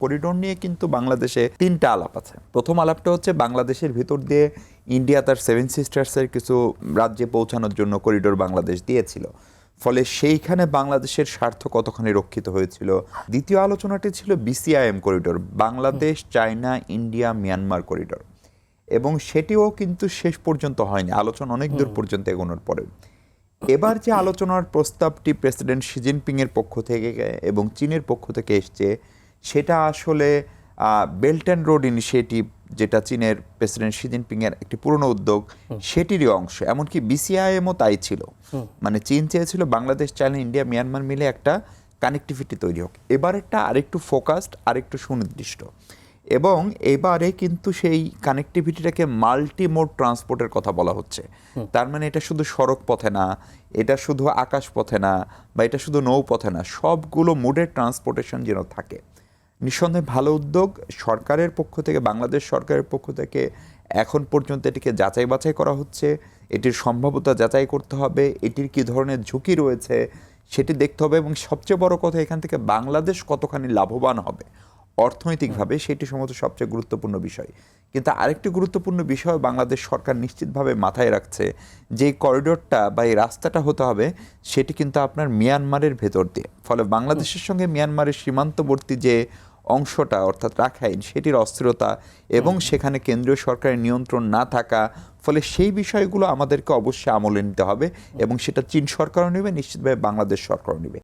Corridor নিয়ে কিন্তু বাংলাদেশে ৩টা আলাপ আছে। প্রথম আলাপটা হচ্ছে বাংলাদেশের ভিতর দিয়ে ইন্ডিয়া তার 7 সিস্টার্সের কিছু রাজ্যে পৌঁছানোর জন্য করিডোর বাংলাদেশ দিয়েছিল, ফলে সেইখানে বাংলাদেশের স্বার্থ কতখানি রক্ষিত হয়েছিল। দ্বিতীয় আলোচনাটি ছিল BCIM corridor, Bangladesh China India Myanmar corridor, এবং সেটিও কিন্তু শেষ পর্যন্ত হয়নি, আলোচনা অনেক দূর পর্যন্ত এগোনোর পরেও। এবার যে আলোচনার প্রস্তাবটি প্রেসিডেন্ট শি জিনপিংয়ের পক্ষ থেকে এবং চীনের পক্ষ থেকে এসছে, সেটা আসলে বেল্ট অ্যান্ড রোড ইনিশিয়েটিভ, যেটা চীনের প্রেসিডেন্ট শি জিনপিংয়ের একটি পুরনো উদ্যোগ, সেটিরই অংশ। এমনকি বিসিআইএমও তাই ছিল, মানে চীন চেয়েছিল বাংলাদেশ চায়না ইন্ডিয়া মিয়ানমার মিলে একটা কানেক্টিভিটি তৈরি হোক। এবারেরটা আরেকটু ফোকাসড, আরেকটু সুনির্দিষ্ট, এবং এবারে কিন্তু সেই কানেক্টিভিটিটাকে মাল্টি মোড ট্রান্সপোর্টের কথা বলা হচ্ছে। তার মানে এটা শুধু সড়ক পথে না, এটা শুধু আকাশ পথে না, বা এটা শুধু নৌপথে না, সবগুলো মোডের ট্রান্সপোর্টেশন যেন থাকে। নিঃসন্দেহে ভালো উদ্যোগ। সরকারের পক্ষ থেকে, বাংলাদেশ সরকারের পক্ষ থেকে এখন পর্যন্ত এটিকে যাচাই বাছাই করা হচ্ছে, এটির সম্ভাব্যতা যাচাই করতে হবে, এটির কী ধরনের ঝুঁকি রয়েছে সেটি দেখতে হবে, এবং সবচেয়ে বড় কথা এখান থেকে বাংলাদেশ কতখানি লাভবান হবে অর্থনৈতিকভাবে, সেটি সম্ভবত সবচেয়ে গুরুত্বপূর্ণ বিষয়। কিন্তু আরেকটি গুরুত্বপূর্ণ বিষয় বাংলাদেশ সরকার নিশ্চিতভাবে মাথায় রাখছে, যে করিডোরটা বা এই রাস্তাটা হতে হবে সেটি কিন্তু আপনার মিয়ানমারের ভেতর দিয়ে। ফলে বাংলাদেশের সঙ্গে মিয়ানমারের সীমান্তবর্তী যে অংশটা, অর্থাৎ রাখাইন, সেটির অস্থিরতা এবং সেখানে কেন্দ্রীয় সরকারের নিয়ন্ত্রণ না থাকা, ফলে সেই বিষয়গুলো আমাদেরকে অবশ্যই আমলে নিতে হবে, এবং সেটা চীন সরকারও নেবে, নিশ্চিতভাবে বাংলাদেশ সরকারও নেবে।